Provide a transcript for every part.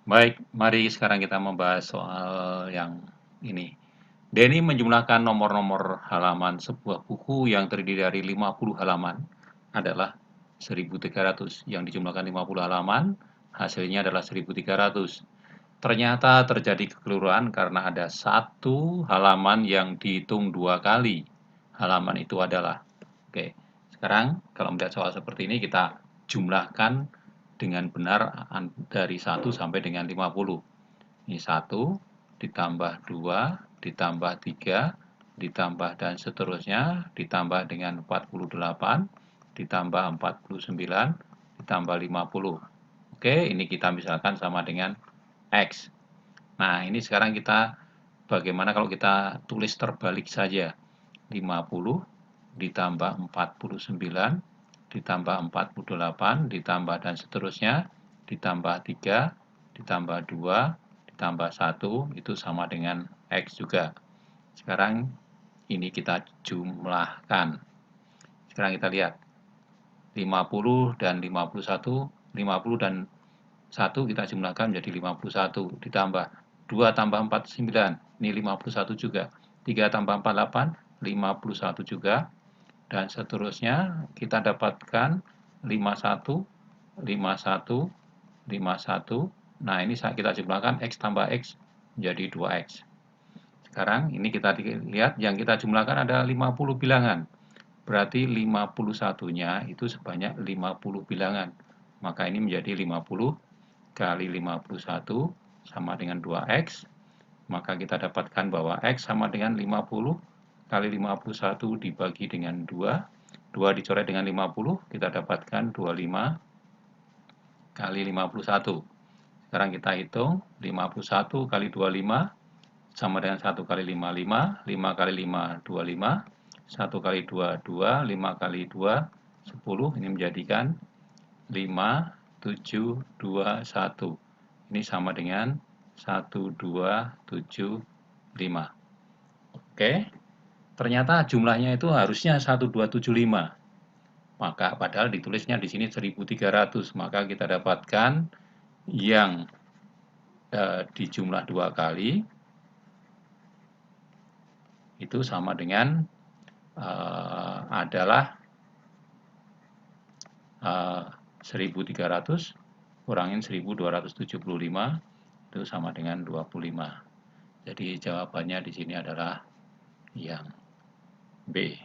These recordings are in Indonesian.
Baik, mari sekarang kita membahas soal yang ini. Denny menjumlahkan nomor-nomor halaman sebuah buku yang terdiri dari 50 halaman adalah 1.300. Yang dijumlahkan 50 halaman, hasilnya adalah 1.300. Ternyata terjadi kekeliruan karena ada satu halaman yang dihitung dua kali. Halaman itu adalah, oke, sekarang kalau melihat soal seperti ini kita jumlahkan dengan benar dari 1 sampai dengan 50. Ini 1 ditambah 2 ditambah 3 ditambah dan seterusnya ditambah dengan 48 ditambah 49 ditambah 50. Oke, ini kita misalkan sama dengan X. Nah, ini sekarang kita bagaimana kalau kita tulis terbalik saja. 50 ditambah 49 ditambah 48 ditambah dan seterusnya ditambah 3 ditambah 2 ditambah 1 itu sama dengan X juga. Sekarang ini kita jumlahkan. Sekarang kita lihat 50 dan 51, 50 dan 1 kita jumlahkan menjadi 51 ditambah 2 tambah 4 9. Ini 51 juga. 3 tambah 4 8, 51 juga. Dan seterusnya kita dapatkan 51, 51, 51. Nah, ini kita jumlahkan X tambah X menjadi 2X. Sekarang ini kita lihat yang kita jumlahkan ada 50 bilangan. Berarti 51-nya itu sebanyak 50 bilangan. Maka ini menjadi 50 kali 51 sama dengan 2X. Maka kita dapatkan bahwa X sama dengan 50 kali 51 dibagi dengan 2. 2 dicoret dengan 50, kita dapatkan 25 kali 51. Sekarang kita hitung, 51 kali 25 sama dengan 1 kali 5, 5. 5 kali 5, 25. 1 kali 2, 2. 5 kali 2, 10. Ini menjadikan 5, 7, 2, 1. Ini sama dengan 1, 2, 7, 5. Oke, ternyata jumlahnya itu harusnya 1275. Maka padahal ditulisnya di sini 1300. Maka kita dapatkan yang dijumlah dua kali itu sama dengan adalah 1300 kurangin 1275 itu sama dengan 25. Jadi jawabannya di sini adalah yang B.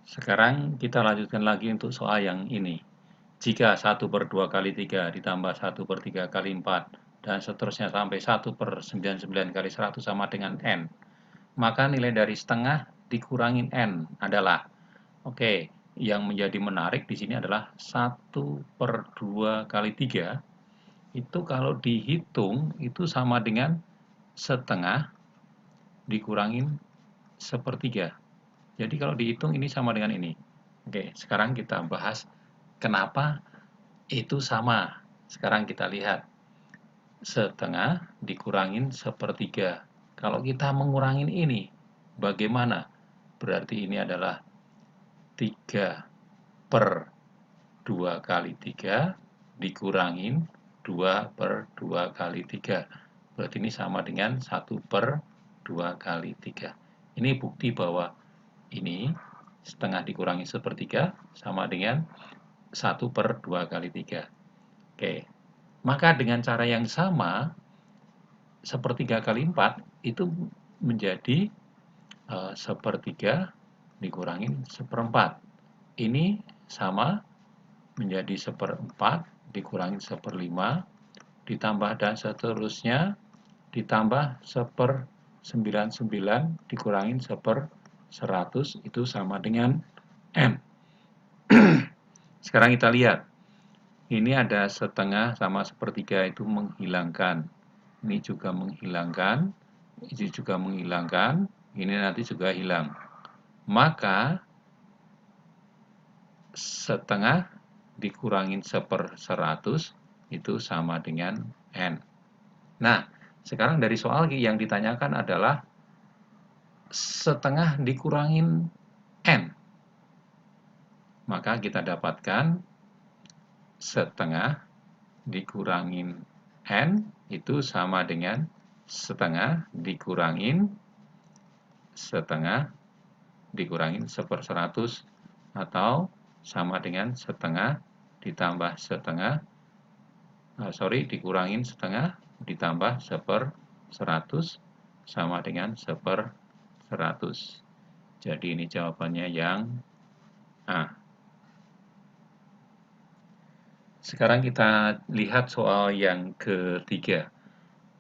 Sekarang kita lanjutkan lagi untuk soal yang ini. Jika 1/2 kali 3 ditambah 1/3 kali 4 dan seterusnya sampai 1/99 kali 100 sama dengan N, maka nilai dari setengah dikurangin N adalah, oke, yang menjadi menarik di sini adalah 1/2 kali 3 itu kalau dihitung itu sama dengan setengah dikurangin sepertiga. Jadi kalau dihitung ini sama dengan ini. Oke, sekarang kita bahas kenapa itu sama. Sekarang kita lihat. Setengah dikurangin sepertiga. Kalau kita mengurangin ini, bagaimana? Berarti ini adalah 3/2 kali 3 dikurangin 2/2 kali 3. Berarti ini sama dengan 1/2 kali 3. Ini bukti bahwa ini setengah dikurangi sepertiga sama dengan 1/2 kali 3. Oke, maka dengan cara yang sama, sepertiga kali 4 itu menjadi sepertiga dikurangin seperempat. Ini sama menjadi seperempat dikurangin seperlima ditambah dan seterusnya ditambah 1/99 dikurangin 1/100 itu sama dengan M. Sekarang kita lihat. Ini ada setengah sama sepertiga itu menghilangkan. Ini juga menghilangkan. Ini juga menghilangkan. Ini nanti juga hilang. Maka setengah dikurangin 1/100 itu sama dengan N. Nah, sekarang dari soal yang ditanyakan adalah setengah dikurangin N. Maka kita dapatkan setengah dikurangin N itu sama dengan setengah dikurangin setengah dikurangin 1/100 atau sama dengan setengah ditambah setengah dikurangin setengah ditambah 1/100 sama dengan 1/100. Jadi ini jawabannya yang A. Sekarang kita lihat soal yang ketiga.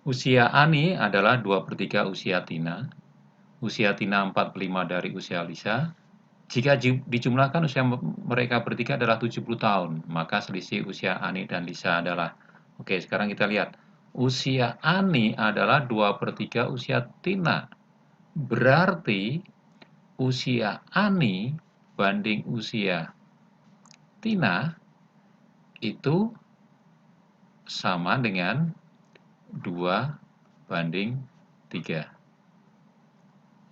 Usia Ani adalah 2/3 usia Tina. Usia Tina 45 dari usia Lisa. Jika dijumlahkan usia mereka bertiga adalah 70 tahun, maka selisih usia Ani dan Lisa adalah. Oke, sekarang kita lihat. Usia Ani adalah 2/3 usia Tina. Berarti usia Ani banding usia Tina itu sama dengan 2/3.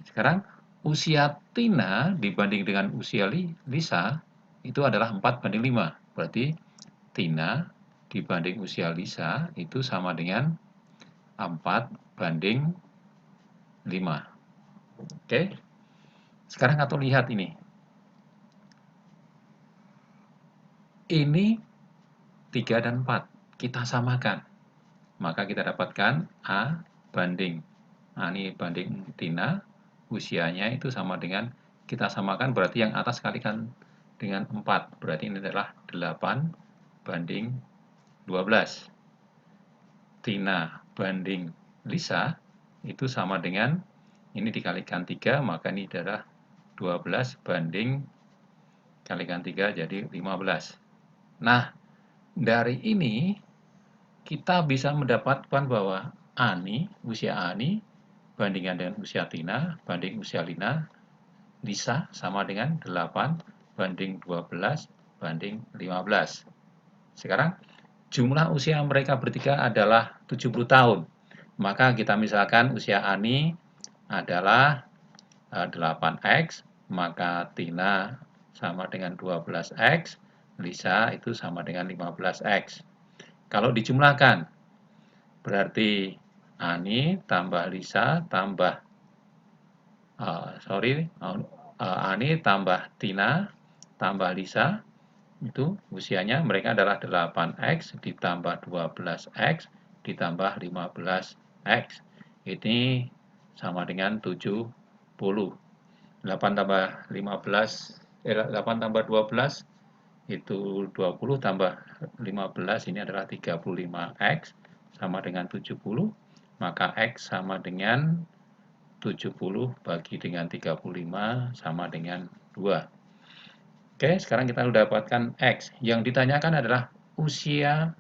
Sekarang usia Tina dibanding dengan usia Lisa itu adalah 4/5. Berarti Tina dibanding usia Lisa itu sama dengan 4/5. Oke. Sekarang atau lihat ini. Ini 3 dan 4. Kita samakan. Maka kita dapatkan A banding Ani banding Tina, usianya itu sama dengan, kita samakan berarti yang atas kalikan dengan 4. Berarti ini adalah 8/12. Tina banding Lisa itu sama dengan, ini dikalikan 3, maka ini adalah 12 banding kalikan 3 jadi 15. Nah, dari ini kita bisa mendapatkan bahwa usia Ani bandingkan dengan usia Tina banding usia Lisa sama dengan 8/12/15. Sekarang jumlah usia mereka bertiga adalah 70 tahun. Maka kita misalkan usia Ani adalah 8X, maka Tina sama dengan 12X, Lisa itu sama dengan 15X. Kalau dijumlahkan, berarti Ani tambah Lisa tambah Ani tambah Tina tambah Lisa itu usianya mereka adalah 8X ditambah 12X ditambah 15X. Ini sama dengan 70. 8 tambah 12 itu 20 tambah 15 ini adalah 35X sama dengan 70, maka X sama dengan 70 bagi dengan 35 sama dengan 2. Oke, sekarang kita sudah dapatkan X. Yang ditanyakan adalah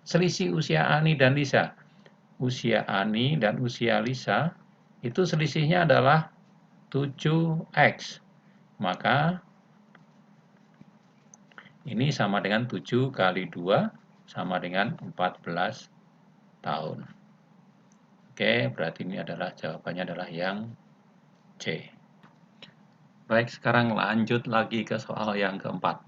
selisih usia Ani dan Lisa. Usia Ani dan usia Lisa itu selisihnya adalah 7X. Maka ini sama dengan 7 kali 2 sama dengan 14 tahun. Oke, berarti ini adalah jawabannya adalah yang C. Baik, sekarang lanjut lagi ke soal yang keempat.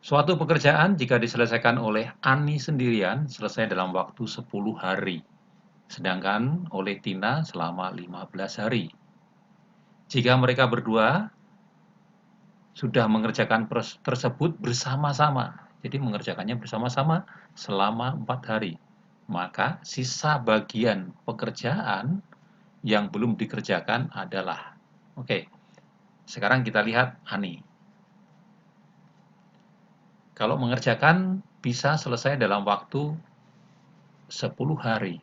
Suatu pekerjaan jika diselesaikan oleh Ani sendirian selesai dalam waktu 10 hari, sedangkan oleh Tina selama 15 hari. Jika mereka berdua sudah mengerjakan tersebut bersama-sama, jadi mengerjakannya bersama-sama selama 4 hari, maka sisa bagian pekerjaan yang belum dikerjakan adalah, oke, sekarang kita lihat Ani. Kalau mengerjakan bisa selesai dalam waktu 10 hari,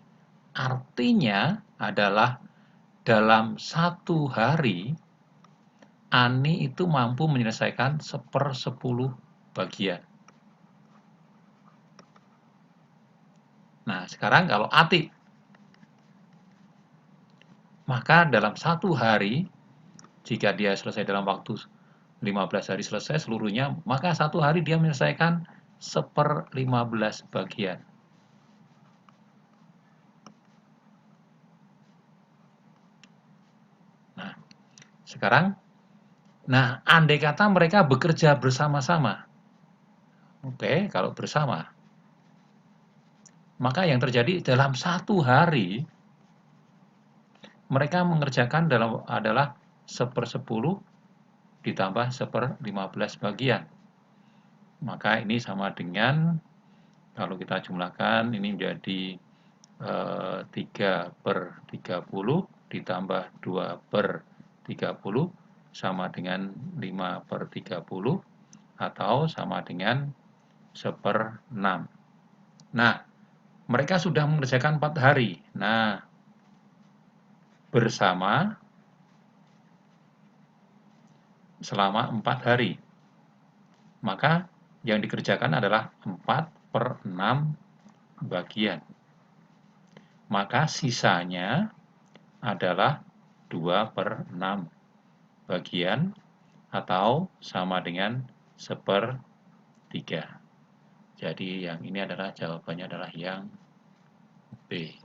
artinya adalah dalam 1 hari Ani itu mampu menyelesaikan 1/10 bagian. Nah, sekarang kalau Ati, maka dalam 1 hari, jika dia selesai dalam waktu 15 hari selesai seluruhnya, maka 1 hari dia menyelesaikan 1/15 bagian. Nah, sekarang, andai kata mereka bekerja bersama-sama. Oke, kalau bersama. Maka yang terjadi dalam satu hari, mereka mengerjakan adalah 1/10 ditambah 1/15 bagian. Maka ini sama dengan, kalau kita jumlahkan, ini menjadi 3/30 ditambah 2/30 sama dengan 5/30 atau sama dengan 1/6. Nah, mereka sudah mengerjakan 4 hari. Nah, bersama selama 4 hari. Maka yang dikerjakan adalah 4/6 bagian. Maka sisanya adalah 2/6 bagian atau sama dengan 1/3. Jadi yang ini adalah jawabannya adalah yang B.